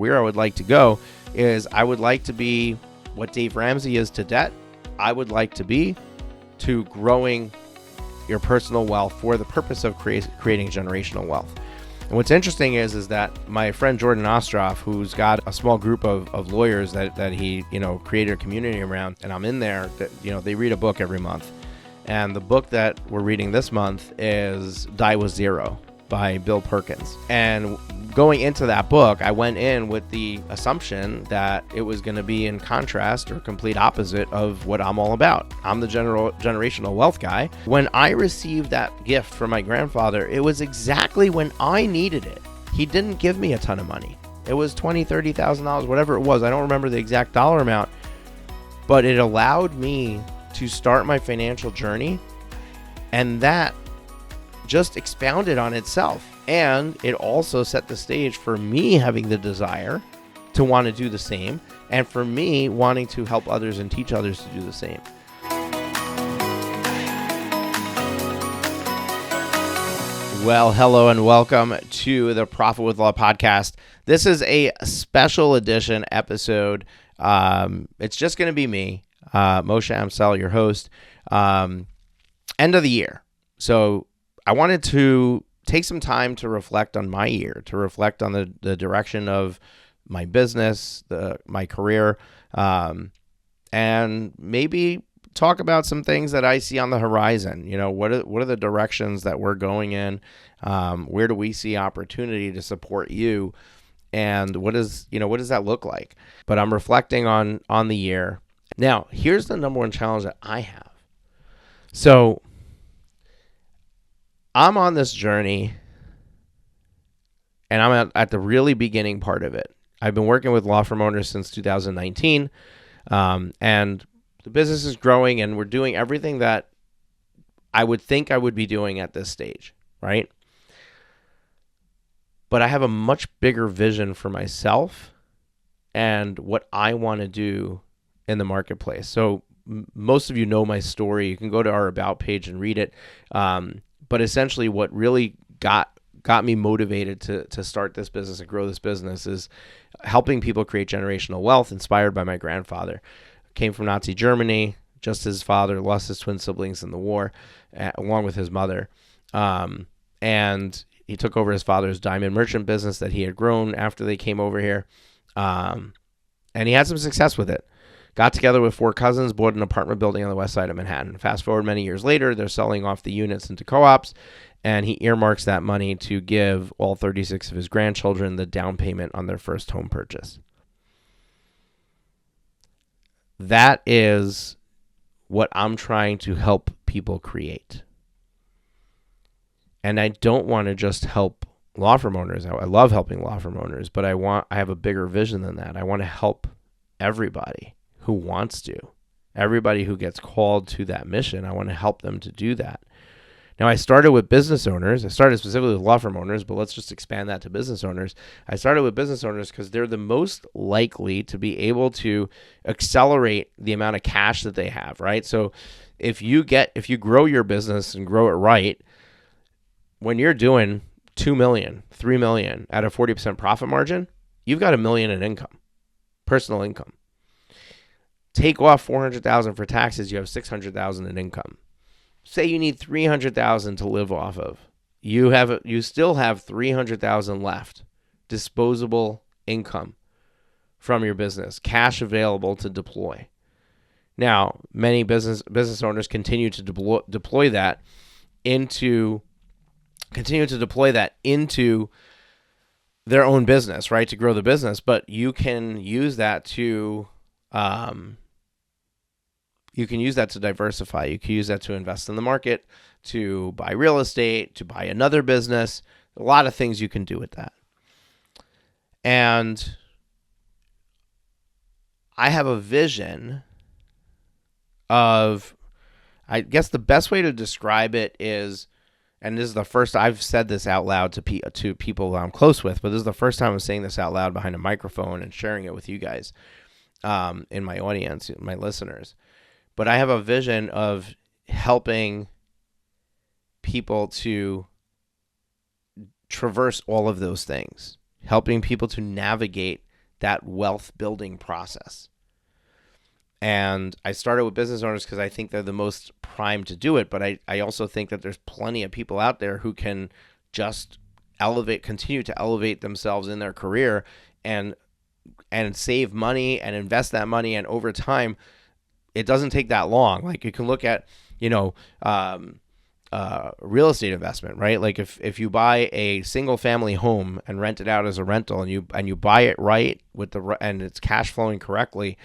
where I would like to go is I would like to be what Dave Ramsey is to debt. I would like to be to growing your personal wealth for the purpose of creating generational wealth. And what's interesting is that my friend Jordan Ostroff, who's got a small group of lawyers that he, created a community around, and I'm in there, that, they read a book every month. And the book that we're reading this month is Die with Zero by Bill Perkins. And going into that book, I went in with the assumption that it was going to be in contrast or complete opposite of what I'm all about. I'm the generational wealth guy. When I received that gift from my grandfather, it was exactly when I needed it. He didn't give me a ton of money. It was $20,000, $30,000, whatever it was. I don't remember the exact dollar amount, but it allowed me to start my financial journey, and that just expounded on itself. And it also set the stage for me having the desire to want to do the same, and for me wanting to help others and teach others to do the same. Well, hello and welcome to the Profit with Law podcast. This is a special edition episode. It's just going to be me, Moshe Amsel, your host. End of the year. So I wanted to take some time to reflect on my year, to reflect on the direction of my business, my career, and maybe talk about some things that I see on the horizon. What are the directions that we're going in? Where do we see opportunity to support you? And what does that look like? But I'm reflecting on the year. Now, here's the number one challenge that I have. So I'm on this journey, and I'm at the really beginning part of it. I've been working with law firm owners since 2019, and the business is growing, and we're doing everything that I would think I would be doing at this stage, right? But I have a much bigger vision for myself and what I want to do in the marketplace. So most of you know my story. You can go to our About page and read it. But essentially what really got me motivated to start this business and grow this business is helping people create generational wealth inspired by my grandfather. Came from Nazi Germany, just his father, lost his twin siblings in the war, along with his mother. And he took over his father's diamond merchant business that he had grown after they came over here. And he had some success with it. Got together with 4 cousins, bought an apartment building on the west side of Manhattan. Fast forward many years later, they're selling off the units into co-ops, and he earmarks that money to give all 36 of his grandchildren the down payment on their first home purchase. That is what I'm trying to help people create. And I don't want to just help law firm owners. I love helping law firm owners, but I have a bigger vision than that. I want to help everybody who wants to. Everybody who gets called to that mission, I want to help them to do that. Now, I started with business owners. I started specifically with law firm owners, but let's just expand that to business owners. I started with business owners because they're the most likely to be able to accelerate the amount of cash that they have, right? So if you grow your business and grow it right, when you're doing $2 million, $3 million at a 40% profit margin, you've got $1 million in income, personal income. Take off $400,000 for taxes, you have $600,000 in income. Say you need $300,000 to live off of. You still have $300,000 left, disposable income from your business, cash available to deploy. Now, many business owners continue to deploy that into their own business, right, to grow the business. But you can use that to diversify. You can use that to invest in the market, to buy real estate, to buy another business. A lot of things you can do with that. And I have a vision of, I guess the best way to describe it is, and this is the first I've said this out loud to people that I'm close with, but this is the first time I'm saying this out loud behind a microphone and sharing it with you guys, in my audience, my listeners. But I have a vision of helping people to traverse all of those things, helping people to navigate that wealth building process. And I started with business owners because I think they're the most primed to do it. But I also think that there's plenty of people out there who can just continue to elevate themselves in their career and save money and invest that money. And over time, it doesn't take that long. Like you can look at, real estate investment, right? Like if you buy a single family home and rent it out as a rental, and you buy it right and it's cash flowing correctly,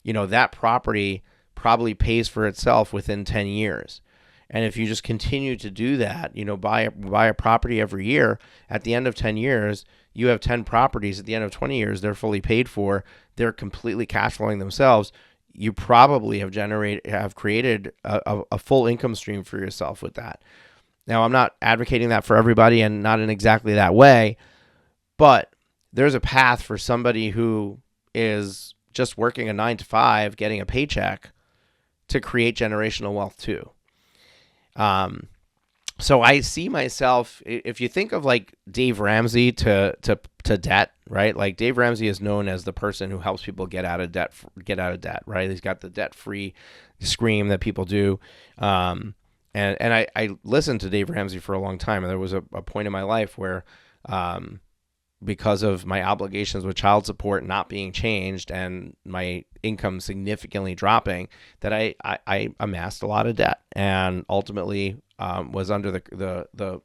that property probably pays for itself within 10 years. And if you just continue to do that, buy a property every year, at the end of 10 years, you have 10 properties. At the end of 20 years, they're fully paid for. They're completely cash flowing themselves. You probably have created a full income stream for yourself with that. Now, I'm not advocating that for everybody and not in exactly that way, but there's a path for somebody who is just working a 9-to-5, getting a paycheck, to create generational wealth too. So I see myself, if you think of like Dave Ramsey to debt, right? Like Dave Ramsey is known as the person who helps people get out of debt, right? He's got the debt-free scream that people do. And I listened to Dave Ramsey for a long time, and there was a point in my life where, because of my obligations with child support not being changed and my income significantly dropping, that I amassed a lot of debt, and ultimately was under the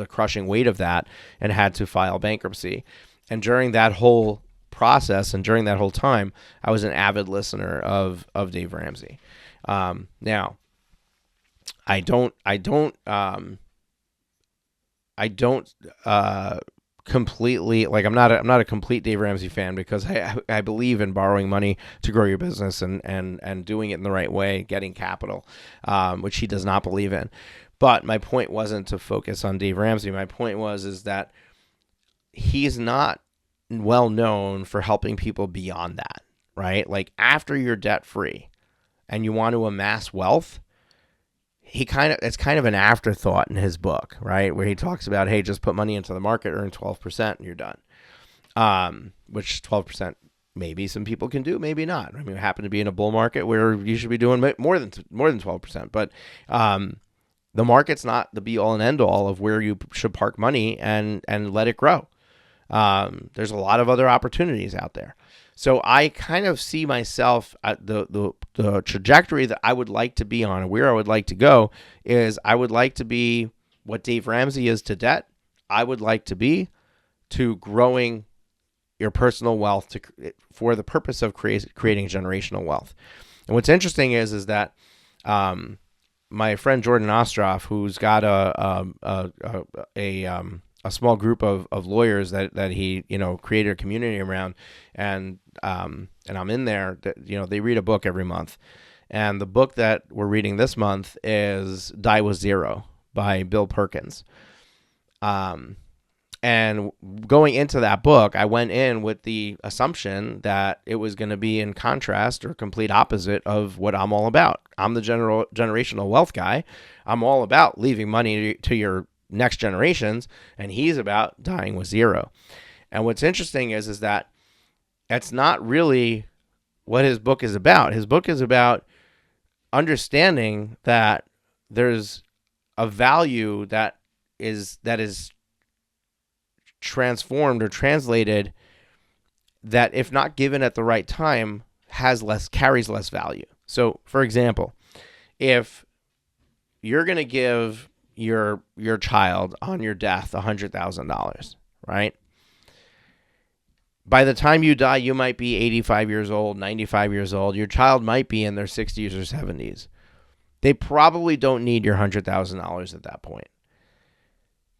crushing weight of that and had to file bankruptcy. And during that whole process and during that whole time, I was an avid listener of Dave Ramsey. Now, I don't completely, like, I'm not a complete Dave Ramsey fan, because I believe in borrowing money to grow your business and doing it in the right way, getting capital, which he does not believe in. But my point wasn't to focus on Dave Ramsey. My point is that he's not well known for helping people beyond that, right? Like after you're debt free and you want to amass wealth, it's kind of an afterthought in his book, right? Where he talks about, hey, just put money into the market, earn 12%, and you're done. Which 12% maybe some people can do, maybe not. I mean, we happen to be in a bull market where you should be doing more than 12%. But the market's not the be all and end all of where you should park money and let it grow. There's a lot of other opportunities out there. So I kind of see myself at the trajectory that I would like to be on, and where I would like to go is I would like to be what Dave Ramsey is to debt. I would like to be to growing your personal wealth for the purpose of creating generational wealth. And what's interesting is that my friend Jordan Ostroff, who's got a small group of lawyers that he created a community around, and I'm in there. They read a book every month, and the book that we're reading this month is Die with Zero by Bill Perkins. And going into that book, I went in with the assumption that it was going to be in contrast or complete opposite of what I'm all about. I'm the generational wealth guy. I'm all about leaving money to your next generations, and he's about dying with zero. And what's interesting is that that's not really what his book is about. His book is about understanding that there's a value that is transformed or translated, that if not given at the right time carries less value. So for example, if you're going to give your child on your death $100,000, right? By the time you die, you might be 85 years old, 95 years old. Your child might be in their 60s or 70s. They probably don't need your $100,000 at that point.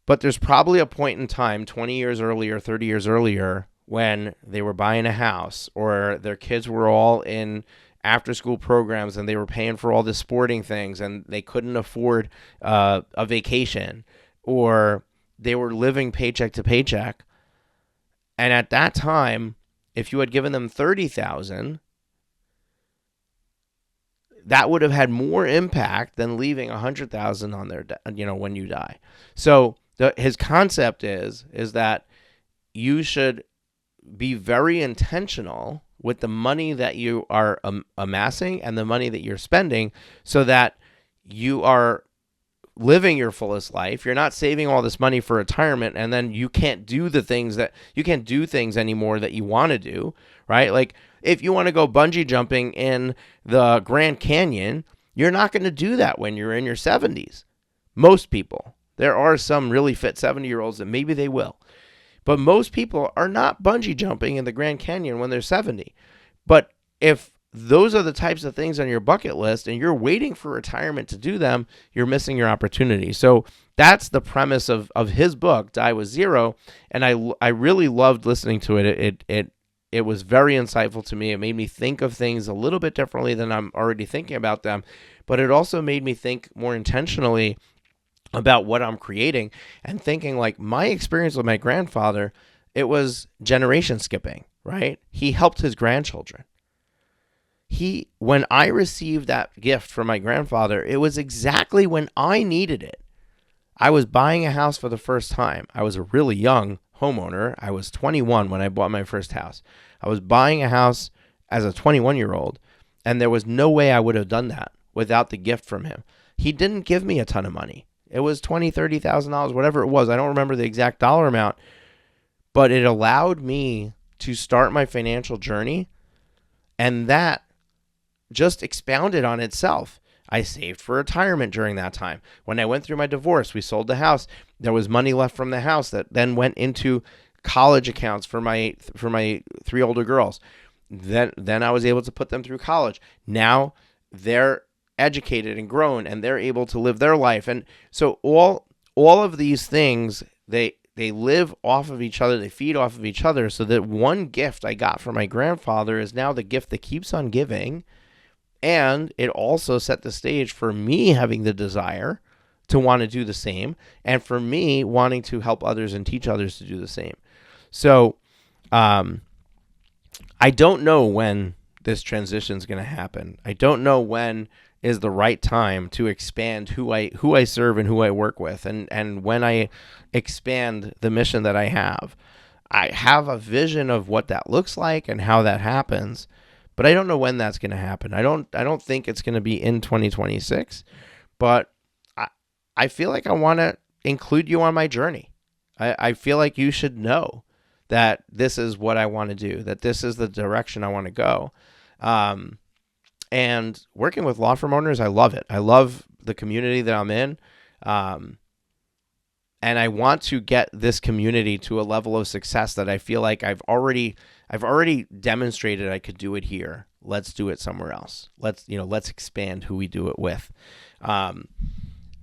But there's probably a point in time, 20 years earlier, 30 years earlier, when they were buying a house, or their kids were all in after-school programs and they were paying for all the sporting things and they couldn't afford a vacation, or they were living paycheck to paycheck. And at that time, if you had given them $30,000, that would have had more impact than leaving $100,000 on their, when you die. So his concept is that you should be very intentional with the money that you are amassing and the money that you're spending, so that you are living your fullest life. You're not saving all this money for retirement, and then you can't do things anymore that you want to do, right? Like if you want to go bungee jumping in the Grand Canyon, you're not going to do that when you're in your 70s. Most people. There are some really fit 70-year-olds that maybe they will. But most people are not bungee jumping in the Grand Canyon when they're 70. But if those are the types of things on your bucket list and you're waiting for retirement to do them, you're missing your opportunity. So that's the premise of his book, Die with Zero. And I really loved listening to it. It was very insightful to me. It made me think of things a little bit differently than I'm already thinking about them. But it also made me think more intentionally about what I'm creating, and thinking like my experience with my grandfather, it was generation skipping, right? He helped his grandchildren. When I received that gift from my grandfather, it was exactly when I needed it. I was buying a house for the first time. I was a really young homeowner. I was 21 when I bought my first house. I was buying a house as a 21-year-old, and there was no way I would have done that without the gift from him. He didn't give me a ton of money. It was $20,000, $30,000, whatever it was. I don't remember the exact dollar amount, but it allowed me to start my financial journey, and that just expounded on itself. I saved for retirement during that time. When I went through my divorce, we sold the house. There was money left from the house that then went into college accounts for my 3 older girls. Then I was able to put them through college. Now they're educated and grown, and they're able to live their life. And so all of these things, they live off of each other. They feed off of each other. So that one gift I got from my grandfather is now the gift that keeps on giving. And it also set the stage for me having the desire to want to do the same, and for me wanting to help others and teach others to do the same. So I don't know when this transition is going to happen. I don't know when is the right time to expand who I serve and who I work with, and when I expand the mission that I have. I have a vision of what that looks like and how that happens, but I don't know when that's going to happen. I don't think it's going to be in 2026, but I feel like I want to include you on my journey. I feel like you should know that this is what I want to do, that this is the direction I want to go. And working with law firm owners, I love it. I love the community that I'm in. And I want to get this community to a level of success that I feel like I've already demonstrated I could do it here. Let's do it somewhere else. Let's expand who we do it with.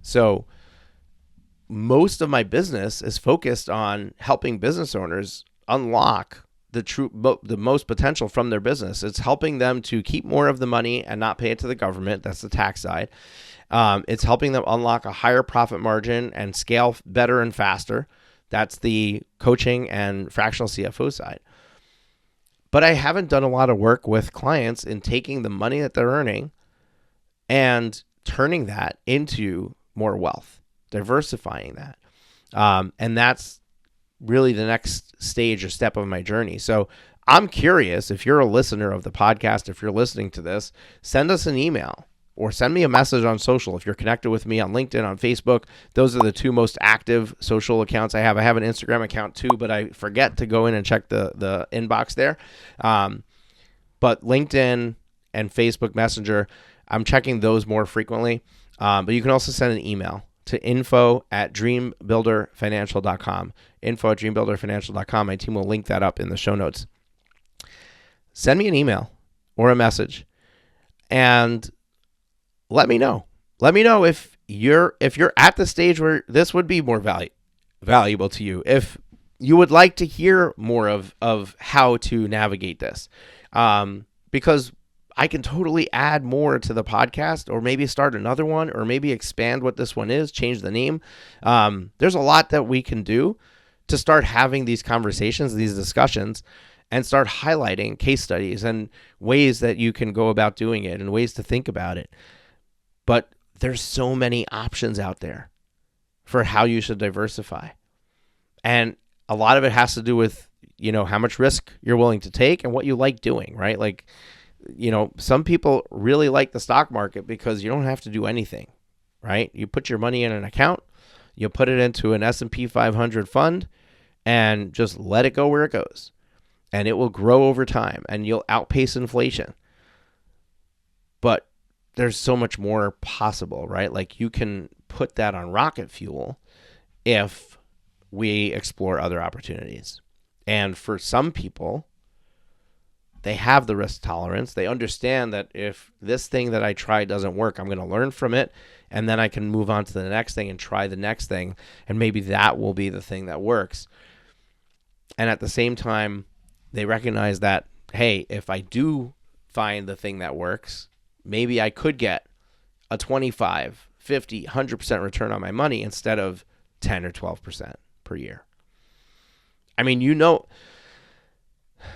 So most of my business is focused on helping business owners unlock the most potential from their business. It's helping them to keep more of the money and not pay it to the government. That's the tax side. It's helping them unlock a higher profit margin and scale better and faster. That's the coaching and fractional CFO side. But I haven't done a lot of work with clients in taking the money that they're earning and turning that into more wealth, diversifying that. And that's really the next stage or step of my journey. So I'm curious, if you're a listener of the podcast, if you're listening to this, send us an email or send me a message on social. If you're connected with me on LinkedIn, on Facebook, those are the two most active social accounts I have. I have an Instagram account too, but I forget to go in and check the inbox there. But LinkedIn and Facebook Messenger, I'm checking those more frequently. But you can also send an email to info@dreambuilderfinancial.com. info@dreambuilderfinancial.com. My team will link that up in the show notes. Send me an email or a message and let me know. Let me know if you're at the stage where this would be more valuable to you. If you would like to hear more of how to navigate this. Because I can totally add more to the podcast, or maybe start another one, or maybe expand what this one is, change the name. There's a lot that we can do to start having these conversations, these discussions, and start highlighting case studies and ways that you can go about doing it and ways to think about it. But there's so many options out there for how you should diversify. And a lot of it has to do with how much risk you're willing to take and what you like doing, right? Like, some people really like the stock market because you don't have to do anything, right? You put your money in an account, you put it into an S&P 500 fund, and just let it go where it goes. And it will grow over time, and you'll outpace inflation. But there's so much more possible, right? Like, you can put that on rocket fuel if we explore other opportunities. And for some people, they have the risk tolerance. They understand that if this thing that I try doesn't work, I'm going to learn from it, and then I can move on to the next thing and try the next thing, and maybe that will be the thing that works. And at the same time, they recognize that, hey, if I do find the thing that works, maybe I could get a 25, 50, 100% return on my money instead of 10 or 12% per year. I mean,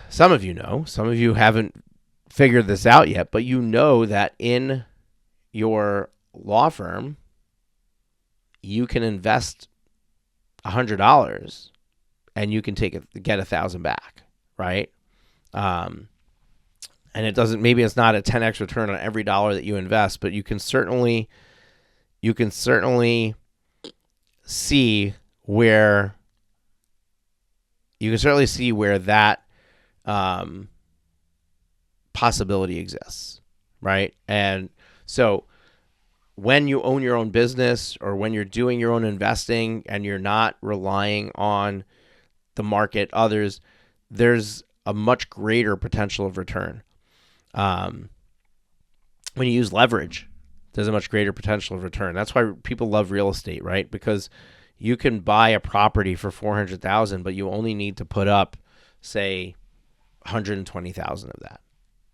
some of you haven't figured this out yet, but that in your law firm, you can invest $100 and you can get $1,000 back, right? And maybe it's not a 10x return on every dollar that you invest, but you can certainly see where that possibility exists, right? And so when you own your own business or when you're doing your own investing and you're not relying on the market, others, there's a much greater potential of return. When you use leverage, there's a much greater potential of return. That's why people love real estate, right? Because you can buy a property for $400,000, but you only need to put up, say, $120,000 of that,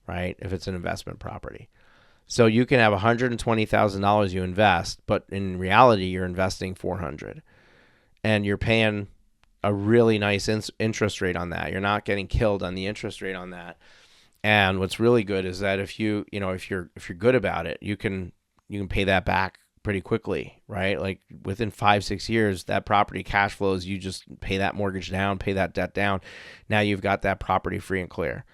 right? If it's an investment property. So you can have $120,000 you invest, but in reality, you're investing $400,000, and you're paying a really nice interest rate on that. You're not getting killed on the interest rate on that. And what's really good is that if you're good about it, you can pay that back pretty quickly, right? Like within 5-6 years, that property cash flows, you just pay that mortgage down, pay that debt down. Now you've got that property free and clear.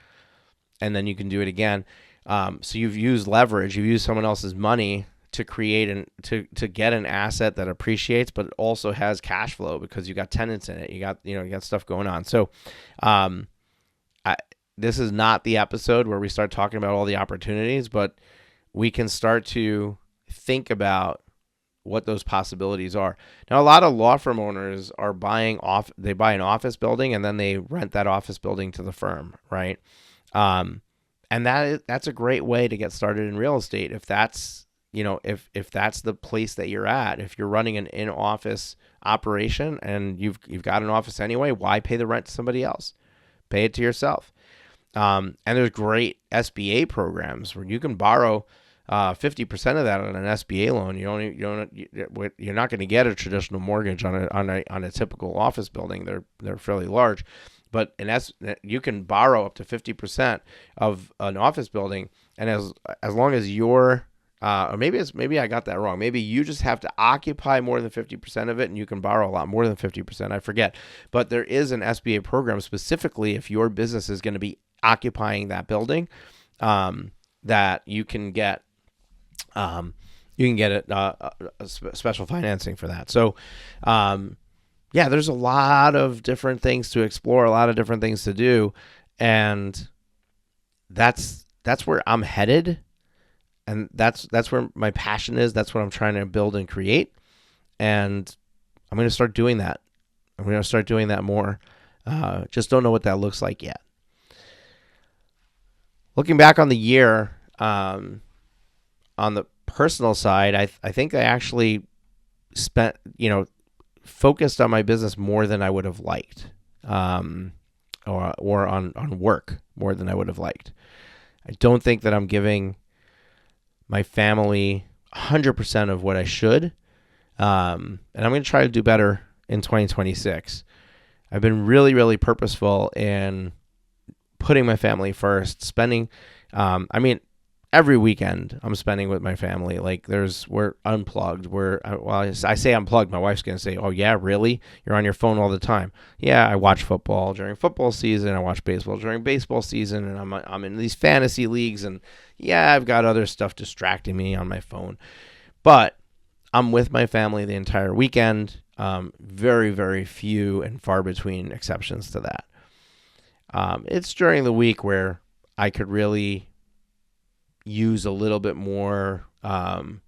And then you can do it again. So you've used leverage, you've used someone else's money to create to get an asset that appreciates, but also has cash flow because you got tenants in it. You got stuff going on. So, this is not the episode where we start talking about all the opportunities, but we can start to think about what those possibilities are. Now, a lot of law firm owners are they buy an office building and then they rent that office building to the firm, right? And that's a great way to get started in real estate. If that's if that's the place that you're at, if you're running an in-office operation and you've got an office anyway, why pay the rent to somebody else? Pay it to yourself. And there's great SBA programs where you can borrow 50% of that on an SBA loan. You're not going to get a traditional mortgage on a typical office building. They're fairly large, but you can borrow up to 50% of an office building, and as long as you're or maybe I got that wrong. Maybe you just have to occupy more than 50% of it, and you can borrow a lot more than 50%. I forget, but there is an SBA program specifically if your business is going to be occupying that building, that you can get a special financing for that. So, there's a lot of different things to explore, a lot of different things to do, and that's where I'm headed. And that's where my passion is. That's what I'm trying to build and create. And I'm going to start doing that. I'm going to start doing that more. Just don't know what that looks like yet. Looking back on the year, on the personal side, I think I actually focused on my business more than I would have liked, or on work more than I would have liked. I don't think that I'm giving my family 100% of what I should. And I'm going to try to do better in 2026. I've been really, really purposeful in putting my family first, spending, every weekend I'm spending with my family. Like we're unplugged. I say unplugged. My wife's going to say, oh yeah, really? You're on your phone all the time. Yeah, I watch football during football season. I watch baseball during baseball season, and I'm in these fantasy leagues, and yeah, I've got other stuff distracting me on my phone. But I'm with my family the entire weekend. Very, very few and far between exceptions to that. It's during the week where I could really use a little bit more. I've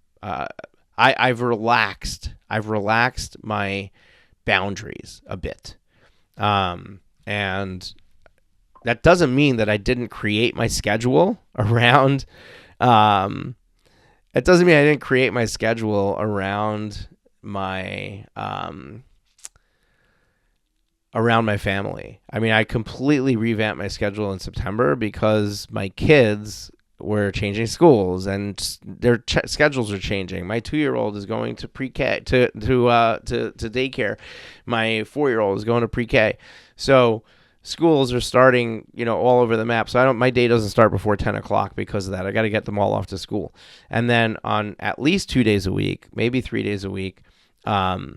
relaxed my boundaries a bit, and that doesn't mean that I didn't create my schedule around. It doesn't mean I didn't create my schedule around my family. I mean, I completely revamped my schedule in September because my kids were changing schools and their schedules are changing. My 2-year-old is going to pre-K to daycare. My 4-year-old is going to pre-K. So schools are starting, all over the map. So my day doesn't start before 10 o'clock because of that. I got to get them all off to school. And then on at least 2 days a week, maybe 3 days a week, my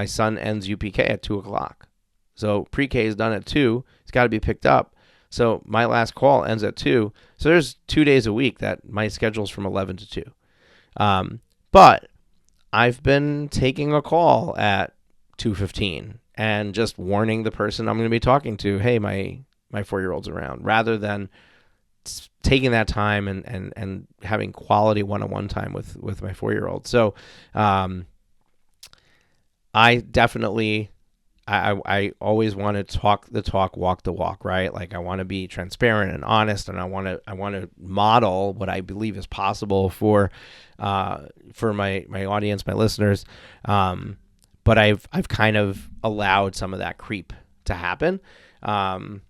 son ends UPK at 2 o'clock. So pre-K is done at 2. It's got to be picked up. So my last call ends at 2. So there's 2 days a week that my schedule's from 11 to 2. But I've been taking a call at 2:15 and just warning the person I'm going to be talking to, hey, my 4-year-old's around, rather than taking that time and having quality one-on-one time with my 4-year-old. So I definitely, I always want to talk the talk, walk the walk, right? Like I want to be transparent and honest, and I want to model what I believe is possible for my audience, my listeners. But I've kind of allowed some of that creep to happen, and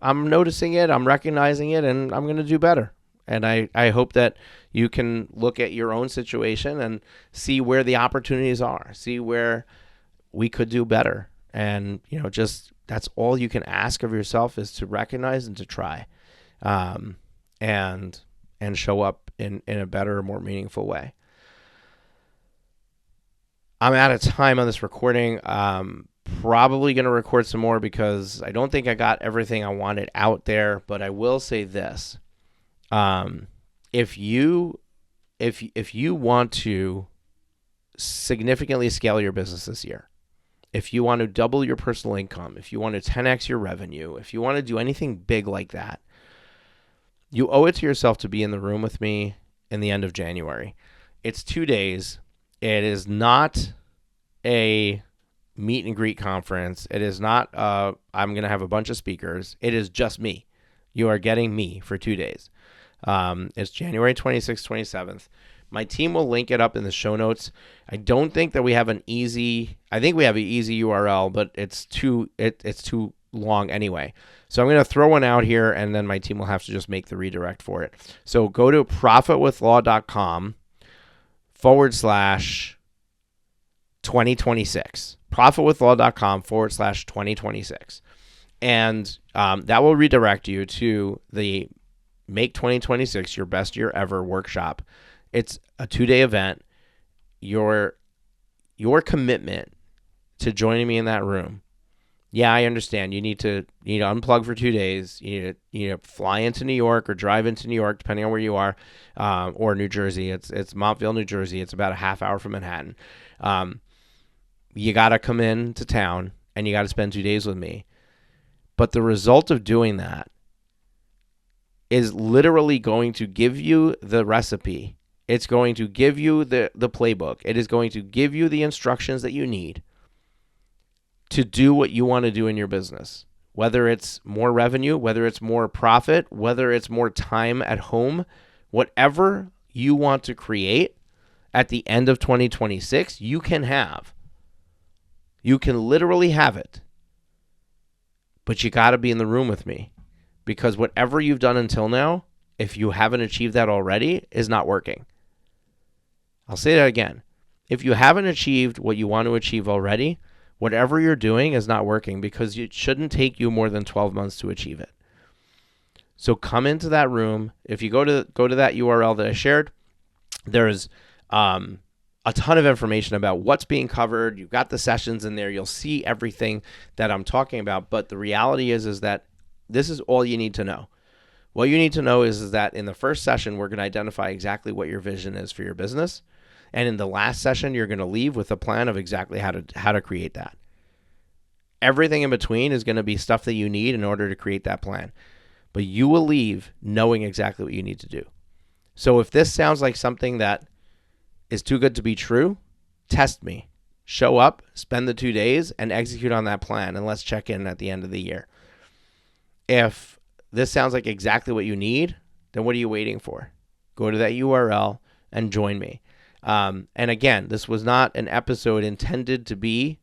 I'm noticing it, I'm recognizing it, and I'm going to do better. And I hope that you can look at your own situation and see where the opportunities are, see where we could do better. And, just that's all you can ask of yourself, is to recognize and to try, and show up in a better, more meaningful way. I'm out of time on this recording. Probably going to record some more because I don't think I got everything I wanted out there, but I will say this. If you want to significantly scale your business this year, if you want to double your personal income, if you want to 10x your revenue, if you want to do anything big like that, you owe it to yourself to be in the room with me in the end of January. It's 2 days. It is not a meet and greet conference. It is not, I'm going to have a bunch of speakers. It is just me. You are getting me for 2 days. It's January 26th, 27th. My team will link it up in the show notes. I don't think that we have I think we have an easy URL, but it's too long anyway. So I'm going to throw one out here, and then my team will have to just make the redirect for it. So go to profitwithlaw.com/2026. profitwithlaw.com/2026. And that will redirect you to the Make 2026 Your Best Year Ever workshop. It's a 2-day event. Your commitment to joining me in that room. Yeah, I understand. You need to unplug for 2 days. You need to fly into New York or drive into New York, depending on where you are, or New Jersey. It's Montville, New Jersey. It's about a half hour from Manhattan. You got to come in to town, and you got to spend 2 days with me. But the result of doing that is literally going to give you the recipe. It's going to give you the playbook. It is going to give you the instructions that you need to do what you want to do in your business. Whether it's more revenue, whether it's more profit, whether it's more time at home, whatever you want to create at the end of 2026, you can have. You can literally have it. But you got to be in the room with me, because whatever you've done until now, if you haven't achieved that already, is not working. I'll say that again. If you haven't achieved what you want to achieve already, whatever you're doing is not working, because it shouldn't take you more than 12 months to achieve it. So come into that room. If you go to that URL that I shared, there's a ton of information about what's being covered. You've got the sessions in there. You'll see everything that I'm talking about. But the reality is that this is all you need to know. What you need to know is that in the first session, we're going to identify exactly what your vision is for your business. And in the last session, you're going to leave with a plan of exactly how to create that. Everything in between is going to be stuff that you need in order to create that plan. But you will leave knowing exactly what you need to do. So if this sounds like something that is too good to be true, test me. Show up, spend the 2 days, and execute on that plan, and let's check in at the end of the year. If this sounds like exactly what you need, then what are you waiting for? Go to that URL and join me. And again, this was not an episode intended to be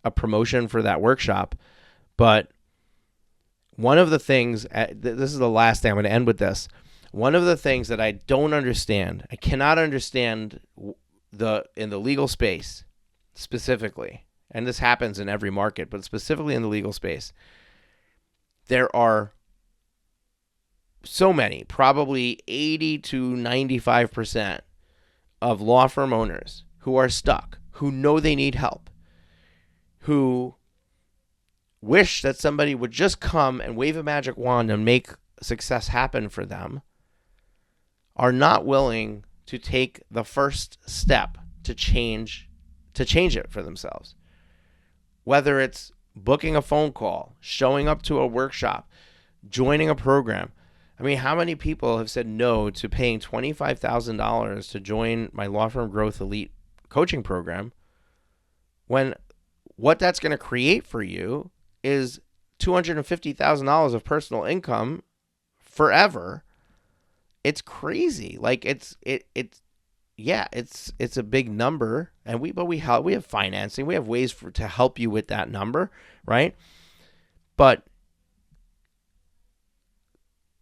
a promotion for that workshop, but one of the things, this is the last thing, I'm going to end with this. One of the things that I don't understand, I cannot understand in the legal space specifically, and this happens in every market, but specifically in the legal space, there are so many, probably 80 to 95% of law firm owners who are stuck, who know they need help, who wish that somebody would just come and wave a magic wand and make success happen for them, are not willing to take the first step to change it for themselves. Whether it's booking a phone call, showing up to a workshop, joining a program. I mean, how many people have said no to paying $25,000 to join my Law Firm Growth Elite coaching program when what that's going to create for you is $250,000 of personal income forever? It's crazy. Like it's a big number, and we have financing, we have ways to help you with that number, right? But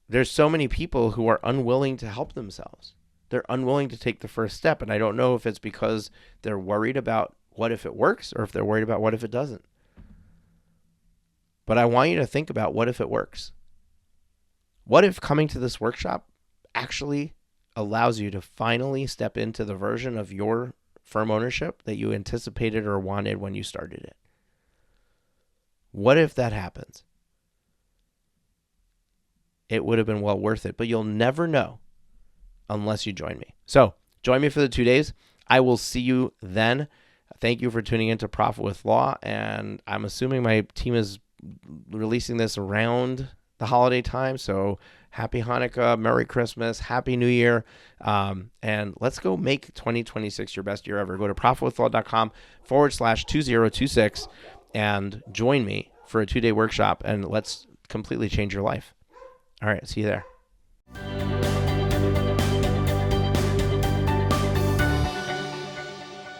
there's so many people who are unwilling to help themselves. They're unwilling to take the first step, and I don't know if it's because they're worried about what if it works or if they're worried about what if it doesn't. But I want you to think about what if it works. What if coming to this workshop actually allows you to finally step into the version of your firm ownership that you anticipated or wanted when you started it? What if that happens? It would have been well worth it, but you'll never know unless you join me. So join me for the 2 days. I will see you then. Thank you for tuning into Profit with Law, and I'm assuming my team is releasing this around the holiday time, so happy Hanukkah, Merry Christmas, Happy New Year, and let's go make 2026 your best year ever. Go to profitwithlaw.com/2026 and join me for a 2-day workshop, and let's completely change your life. All right, see you there.